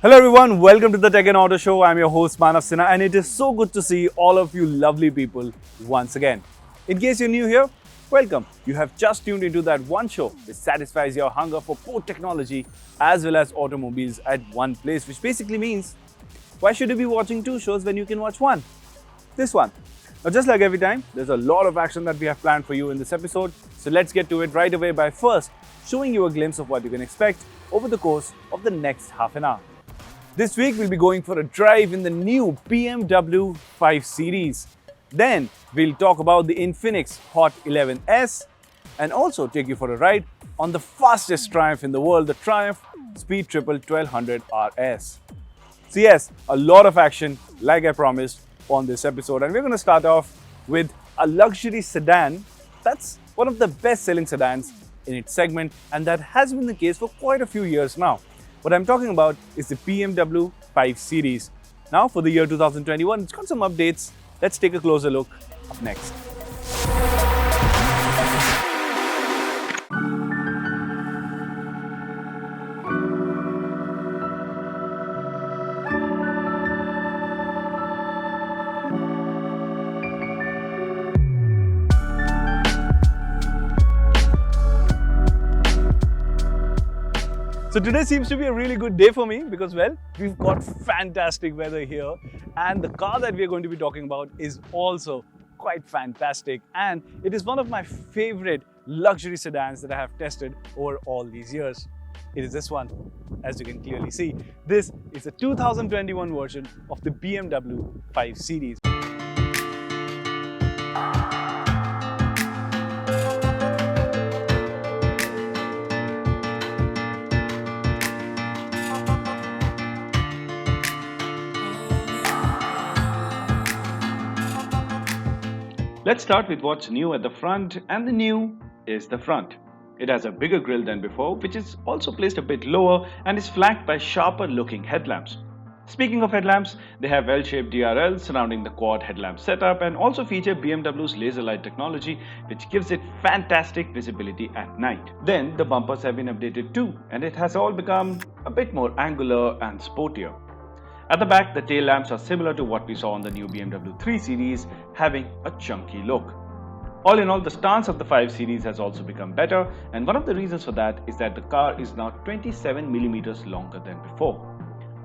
Hello everyone, welcome to the Tech and Auto Show. I'm your host Manav Sinha and it is so good to see all of you lovely people once again. In case you're new here, welcome. You have just tuned into that one show which satisfies your hunger for both technology as well as automobiles at one place, which basically means why should you be watching two shows when you can watch one? This one. Now just like every time, there's a lot of action that we have planned for you in this episode. So let's get to it right away by first showing you a glimpse of what you can expect over the course of the next half an hour. This week, we'll be going for a drive in the new BMW 5 Series. Then, we'll talk about the Infinix Hot 11S and also take you for a ride on the fastest Triumph in the world, the Triumph Speed Triple 1200 RS. So yes, a lot of action, like I promised, on this episode. And we're going to start off with a luxury sedan that's one of the best-selling sedans in its segment, and that has been the case for quite a few years now. What I'm talking about is the BMW 5 Series. Now for the year 2021, it's got some updates. Let's take a closer look up next. So today seems to be a really good day for me because, well, we've got fantastic weather here and the car that we're going to be talking about is also quite fantastic, and it is one of my favorite luxury sedans that I have tested over all these years. It is this one, as you can clearly see. This is a 2021 version of the BMW 5 Series. Let's start with what's new at the front, and the new is the front. It has a bigger grille than before, which is also placed a bit lower and is flanked by sharper looking headlamps. Speaking of headlamps, they have L-shaped DRLs surrounding the quad headlamp setup and also feature BMW's laser light technology, which gives it fantastic visibility at night. Then the bumpers have been updated too, and it has all become a bit more angular and sportier. At the back, the tail lamps are similar to what we saw on the new BMW 3 Series, having a chunky look. All in all, the stance of the 5 Series has also become better, and one of the reasons for that is that the car is now 27mm longer than before.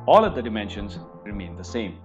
All of the dimensions remain the same.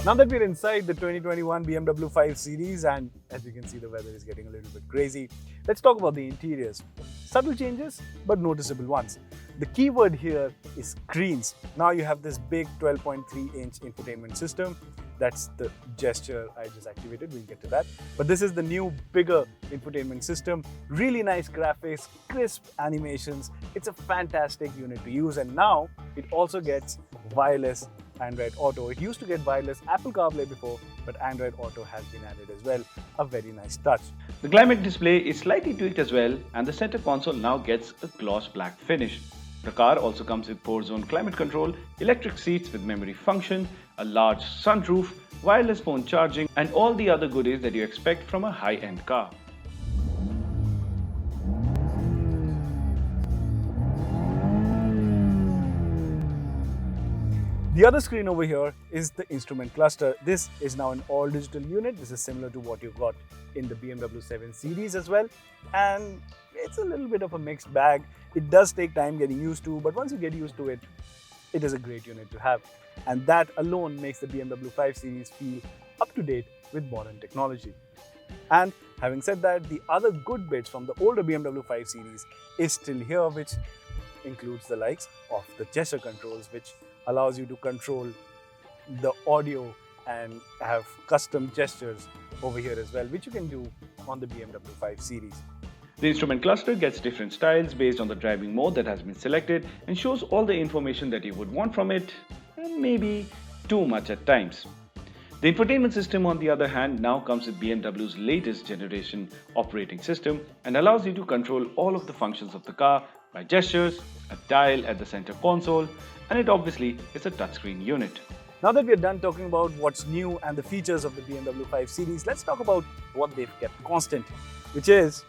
Now that we're inside the 2021 BMW 5 Series, and as you can see the weather is getting a little bit crazy, let's talk about the interiors. Subtle changes, but noticeable ones. The key word here is screens. Now you have this big 12.3-inch infotainment system. That's the gesture I just activated, we'll get to that. But this is the new, bigger infotainment system. Really nice graphics, crisp animations. It's a fantastic unit to use, and now it also gets wireless Android Auto. It used to get wireless Apple CarPlay before, but Android Auto has been added as well. A very nice touch. The climate display is slightly tweaked as well, and the center console now gets a gloss black finish. The car also comes with 4-zone climate control, electric seats with memory function, a large sunroof, wireless phone charging, and all the other goodies that you expect from a high-end car. The other screen over here is the instrument cluster. This is now an all-digital unit. This is similar to what you got in the BMW 7 Series as well. And it's a little bit of a mixed bag. It does take time getting used to, but once you get used to it, it is a great unit to have. And that alone makes the BMW 5 Series feel up to date with modern technology. And having said that, the other good bits from the older BMW 5 Series is still here, which includes the likes of the gesture controls, which allows you to control the audio and have custom gestures over here as well, which you can do on the BMW 5 Series. The instrument cluster gets different styles based on the driving mode that has been selected and shows all the information that you would want from it, and maybe too much at times. The infotainment system, on the other hand, now comes with BMW's latest generation operating system and allows you to control all of the functions of the car by gestures, a dial at the center console, and it obviously is a touchscreen unit. Now that we're done talking about what's new and the features of the BMW 5 Series, let's talk about what they've kept constant, which is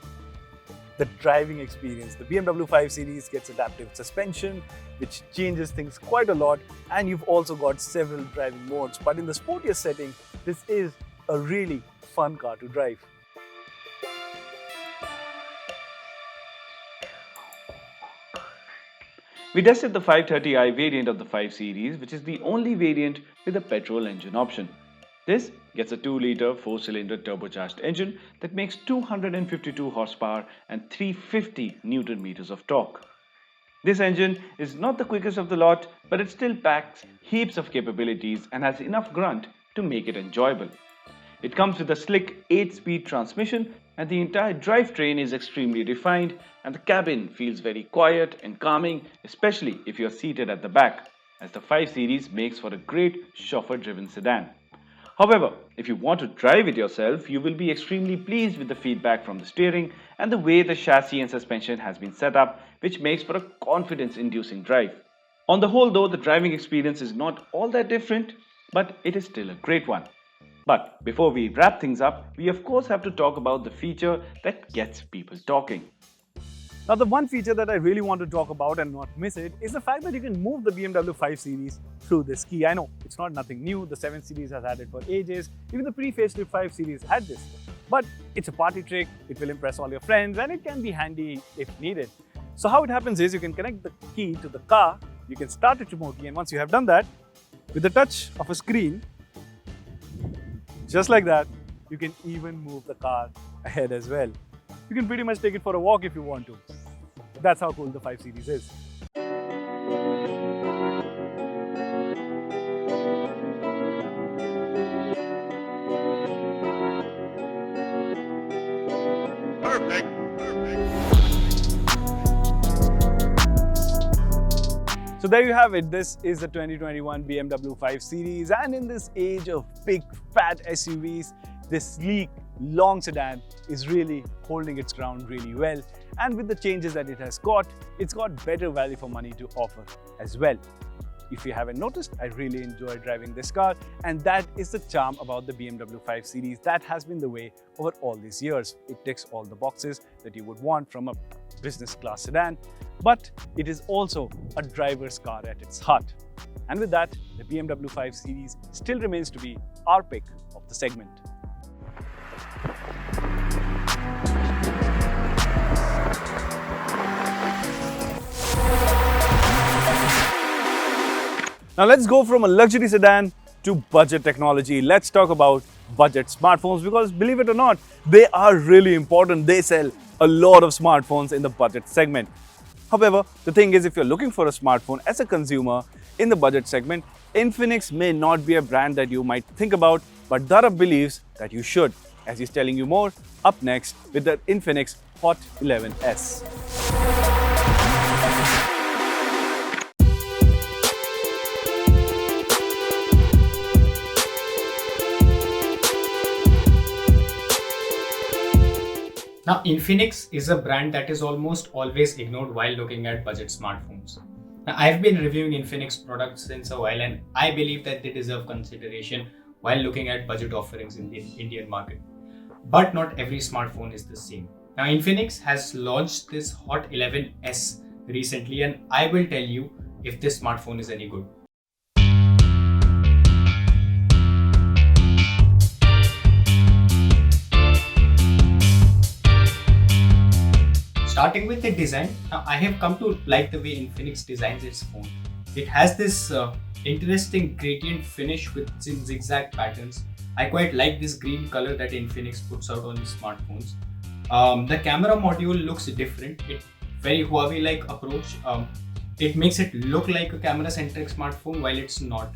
the driving experience. The BMW 5 Series gets adaptive suspension, which changes things quite a lot, and you've also got several driving modes. But in the sportier setting, this is a really fun car to drive. We tested the 530i variant of the 5 Series, which is the only variant with a petrol engine option. This gets a 2-litre 4-cylinder turbocharged engine that makes 252 horsepower and 350 Newton meters of torque. This engine is not the quickest of the lot, but it still packs heaps of capabilities and has enough grunt to make it enjoyable. It comes with a slick 8-speed transmission, and the entire drivetrain is extremely refined, and the cabin feels very quiet and calming, especially if you are seated at the back, as the 5 Series makes for a great chauffeur-driven sedan. However, if you want to drive it yourself, you will be extremely pleased with the feedback from the steering and the way the chassis and suspension has been set up, which makes for a confidence-inducing drive. On the whole though, the driving experience is not all that different, but it is still a great one. But before we wrap things up, we of course have to talk about the feature that gets people talking. Now, the one feature that I really want to talk about and not miss it is the fact that you can move the BMW 5 Series through this key. I know it's not nothing new, the 7 Series has had it for ages, even the pre-facelift 5 Series had this. But it's a party trick, it will impress all your friends, and it can be handy if needed. So how it happens is you can connect the key to the car, you can start it remotely, and once you have done that, with the touch of a screen, just like that, you can even move the car ahead as well. You can pretty much take it for a walk if you want to. That's how cool the 5 Series is. Perfect. So there you have it. This is the 2021 BMW 5 Series, and in this age of big fat SUVs, this sleek long sedan is really holding its ground really well, and with the changes that it's got better value for money to offer as well. If you haven't noticed, I really enjoy driving this car, and that is the charm about the BMW 5 Series. That has been the way over all these years. It ticks all the boxes that you would want from a business class sedan, but it is also a driver's car at its heart. And with that, the BMW 5 Series still remains to be our pick of the segment. Now let's go from a luxury sedan to budget technology. Let's talk about budget smartphones, because believe it or not, they are really important. They sell a lot of smartphones in the budget segment. However, the thing is, if you're looking for a smartphone as a consumer in the budget segment, Infinix may not be a brand that you might think about, but Dara believes that you should, as he's telling you more up next with the Infinix Hot 11S. Now, Infinix is a brand that is almost always ignored while looking at budget smartphones. Now, I've been reviewing Infinix products since a while, and I believe that they deserve consideration while looking at budget offerings in the Indian market. But not every smartphone is the same. Now, Infinix has launched this Hot 11S recently, and I will tell you if this smartphone is any good. Starting with the design, now I have come to like the way Infinix designs its phone. It has this interesting gradient finish with zigzag patterns. I quite like this green color that Infinix puts out on the smartphones. The camera module looks different. It's very Huawei-like approach. It makes it look like a camera-centric smartphone while it's not.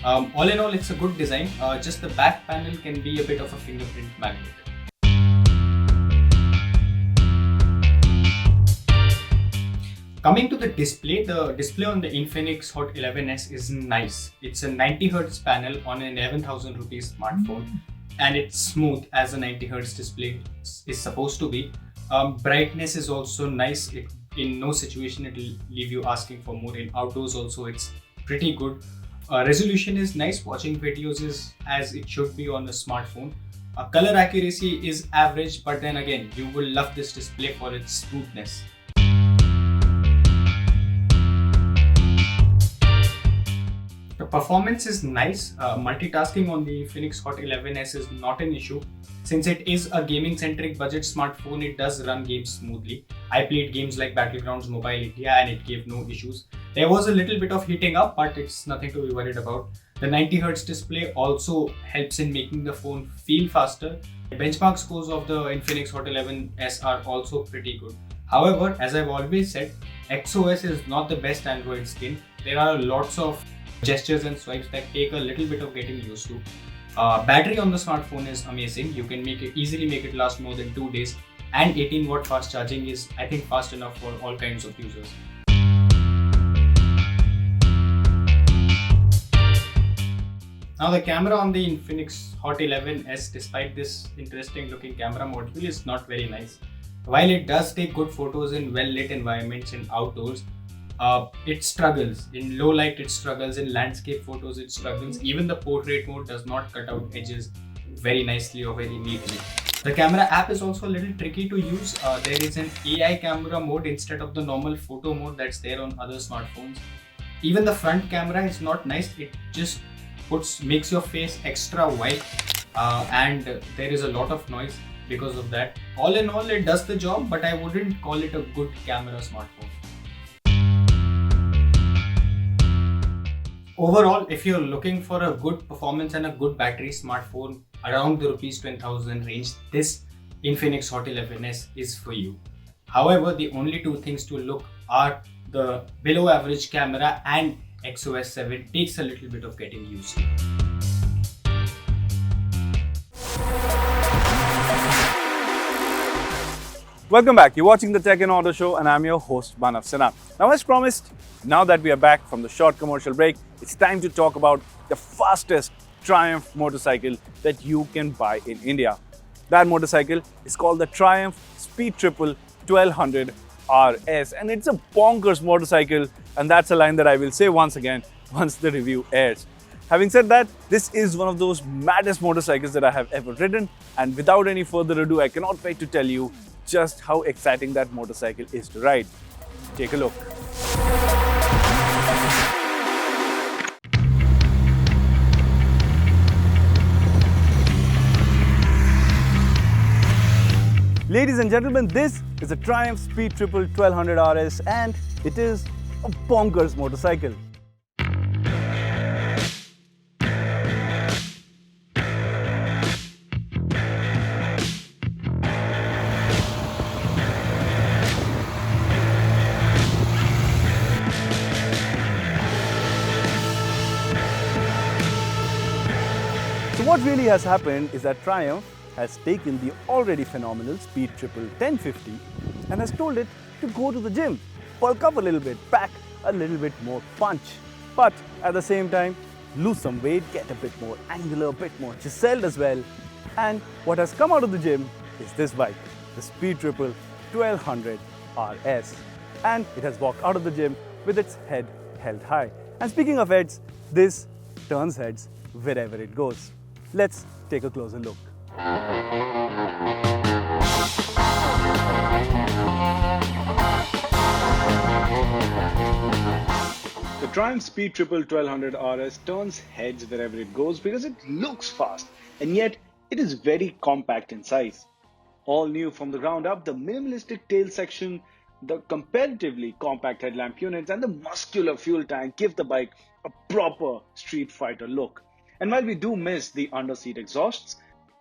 All in all, it's a good design. Just the back panel can be a bit of a fingerprint magnet. Coming to the display on the Infinix Hot 11S is nice. It's a 90Hz panel on an 11,000 rupees smartphone, and it's smooth as a 90Hz display is supposed to be. Brightness is also nice. In no situation it will leave you asking for more. In outdoors also it's pretty good. Resolution is nice, watching videos is as it should be on a smartphone. Color accuracy is average, but then again, you will love this display for its smoothness. The performance is nice. Multitasking on the Infinix Hot 11s is not an issue. Since it is a gaming-centric budget smartphone, it does run games smoothly. I played games like Battlegrounds Mobile India and it gave no issues. There was a little bit of heating up, but it's nothing to be worried about. The 90Hz display also helps in making the phone feel faster. The benchmark scores of the Infinix Hot 11s are also pretty good. However, as I've always said, XOS is not the best Android skin. There are lots of gestures and swipes that take a little bit of getting used to. Battery on the smartphone is amazing. You can easily make it last more than 2 days, and 18-watt fast charging is, I think, fast enough for all kinds of users. Now the camera on the Infinix Hot 11s, despite this interesting looking camera module, is not very nice. While it does take good photos in well-lit environments and outdoors, it struggles. In low light it struggles, in landscape photos it struggles. Even the portrait mode does not cut out edges very nicely or very neatly. The camera app is also a little tricky to use. There is an AI camera mode instead of the normal photo mode that's there on other smartphones. Even the front camera is not nice. It just makes your face extra white, and there is a lot of noise because of that. All in all, it does the job, but I wouldn't call it a good camera smartphone. Overall, if you're looking for a good performance and a good battery smartphone around the rupees 10,000 range, this Infinix Hot 11s is for you. However, the only two things to look are the below average camera, and XOS 7 takes a little bit of getting used to. Welcome back. You're watching the Tech and Auto Show and I'm your host Manav Sinha. Now, as promised, now that we are back from the short commercial break, it's time to talk about the fastest Triumph motorcycle that you can buy in India. That motorcycle is called the Triumph Speed Triple 1200 RS, and it's a bonkers motorcycle, and that's a line that I will say once again once the review airs. Having said that, this is one of those maddest motorcycles that I have ever ridden, and without any further ado, I cannot wait to tell you just how exciting that motorcycle is to ride. Take a look. Ladies and gentlemen, this is a Triumph Speed Triple 1200 RS, and it is a bonkers motorcycle. So what really has happened is that Triumph has taken the already phenomenal Speed Triple 1050 and has told it to go to the gym, bulk up a little bit, pack a little bit more punch, but at the same time lose some weight, get a bit more angular, a bit more chiseled as well. And what has come out of the gym is this bike, the Speed Triple 1200 RS, and it has walked out of the gym with its head held high. And speaking of heads, this turns heads wherever it goes. Let's take a closer look. The Triumph Speed Triple 1200 RS turns heads wherever it goes because it looks fast, and yet it is very compact in size. All new from the ground up, the minimalistic tail section, the comparatively compact headlamp units, and the muscular fuel tank give the bike a proper Street Fighter look. And while we do miss the underseat exhausts,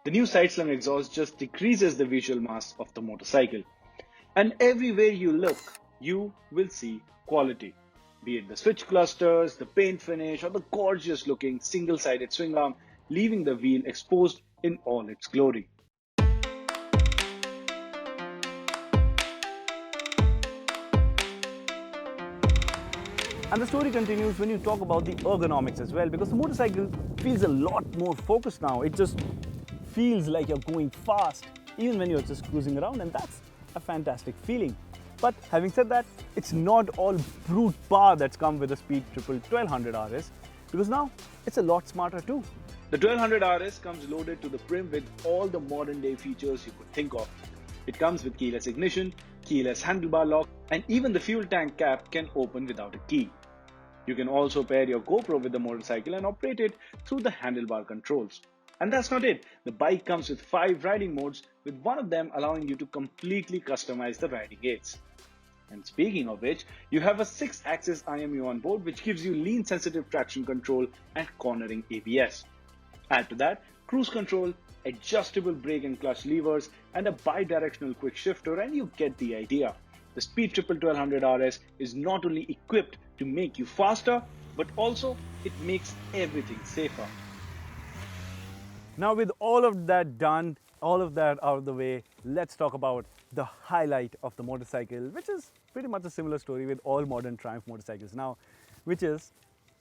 the new side-slung exhaust just decreases the visual mass of the motorcycle. And everywhere you look, you will see quality. Be it the switch clusters, the paint finish, or the gorgeous looking single-sided swing arm, leaving the wheel exposed in all its glory. And the story continues when you talk about the ergonomics as well, because the motorcycle feels a lot more focused now. It just feels like you're going fast, even when you're just cruising around, and that's a fantastic feeling. But having said that, it's not all brute power that's come with the Speed Triple 1200 RS. because now it's a lot smarter too. The 1200 RS comes loaded to the brim with all the modern day features you could think of. It comes with keyless ignition, keyless handlebar lock, and even the fuel tank cap can open without a key. You can also pair your GoPro with the motorcycle and operate it through the handlebar controls. And that's not it. The bike comes with 5 riding modes, with one of them allowing you to completely customize the riding aids. And speaking of which, you have a 6-axis IMU on board, which gives you lean sensitive traction control and cornering ABS. Add to that cruise control, adjustable brake and clutch levers, and a bi-directional quick shifter, and you get the idea. The Speed Triple 1200 RS is not only equipped to make you faster, but also it makes everything safer. Now with all of that done, all of that out of the way, let's talk about the highlight of the motorcycle, which is pretty much a similar story with all modern Triumph motorcycles now, which is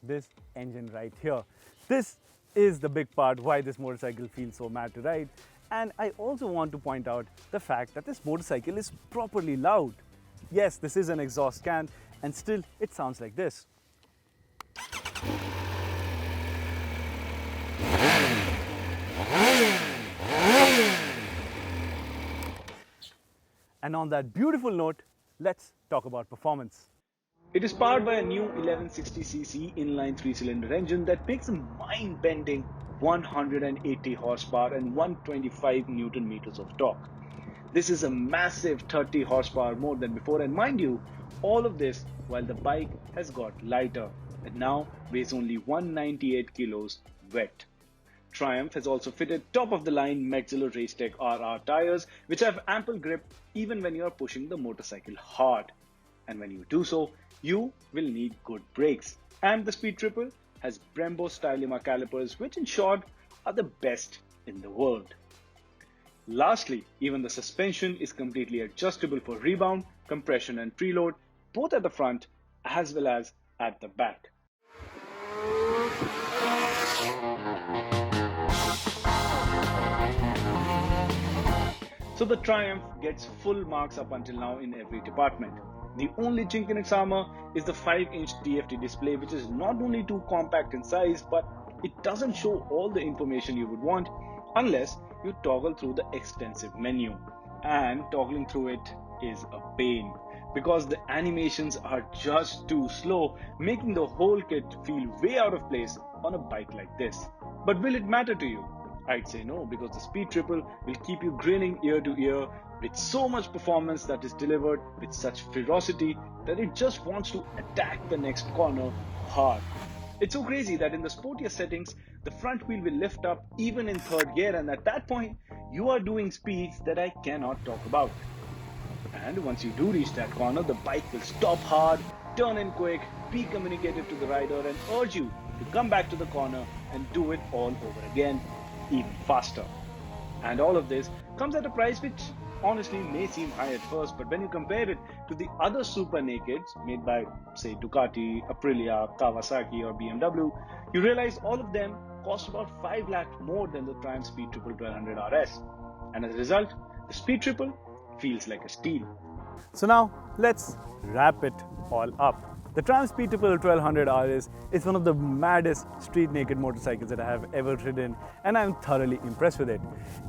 this engine right here. This is the big part why this motorcycle feels so mad to ride. And I also want to point out the fact that this motorcycle is properly loud. Yes, this is an exhaust can, and still it sounds like this. And on that beautiful note, let's talk about performance. It is powered by a new 1160cc inline 3-cylinder engine that makes a mind-bending 180 horsepower and 125 Newton meters of torque. This is a massive 30 horsepower more than before, and mind you, all of this while the bike has got lighter and now weighs only 198 kilos wet. Triumph has also fitted top-of-the-line Metzeler Racetech RR tires, which have ample grip even when you are pushing the motorcycle hard. And when you do so, you will need good brakes. And the Speed Triple has Brembo Stylema calipers, which in short are the best in the world. Lastly, even the suspension is completely adjustable for rebound, compression and preload, both at the front as well as at the back. So the Triumph gets full marks up until now in every department. The only chink in its armor is the 5-inch TFT display, which is not only too compact in size, but it doesn't show all the information you would want unless you toggle through the extensive menu. And toggling through it is a pain because the animations are just too slow, making the whole kit feel way out of place on a bike like this. But will it matter to you? I'd say no, because the Speed Triple will keep you grinning ear to ear with so much performance that is delivered with such ferocity that it just wants to attack the next corner hard. It's so crazy that in the sportier settings, the front wheel will lift up even in third gear, and at that point, you are doing speeds that I cannot talk about. And once you do reach that corner, the bike will stop hard, turn in quick, be communicative to the rider, and urge you to come back to the corner and do it all over again, even faster. And all of this comes at a price which honestly may seem high at first, but when you compare it to the other super nakeds made by, say, Ducati, Aprilia, Kawasaki or BMW, you realize all of them cost about 5 lakh more than the Triumph Speed Triple 1200 RS. And as a result, the Speed Triple feels like a steal. So now let's wrap it all up. The Triumph Speed Triple 1200 RS is one of the maddest street naked motorcycles that I have ever ridden, and I'm thoroughly impressed with it.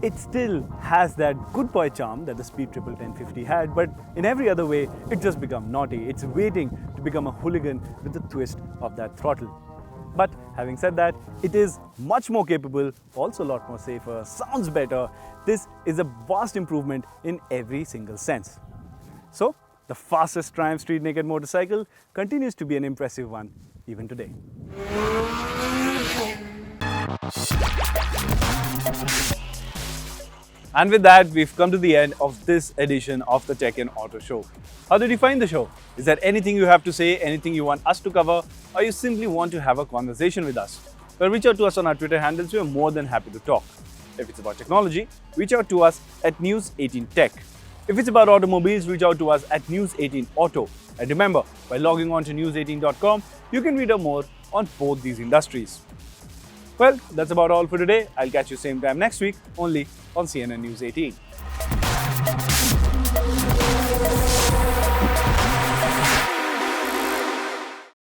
It still has that good boy charm that the Speed Triple 1050 had, but in every other way, it just become naughty. It's waiting to become a hooligan with the twist of that throttle. But having said that, it is much more capable, also a lot more safer, sounds better. This is a vast improvement in every single sense. So, the fastest Triumph street naked motorcycle continues to be an impressive one even today. And with that, we've come to the end of this edition of the Tech and Auto Show. How did you find the show? Is there anything you have to say, anything you want us to cover, or you simply want to have a conversation with us? Well, reach out to us on our Twitter handles. We are more than happy to talk. If it's about technology, reach out to us at News18Tech. If it's about automobiles, reach out to us at News18Auto. And remember, by logging on to news18.com, you can read more on both these industries. Well, that's about all for today. I'll catch you same time next week, only on CNN News 18.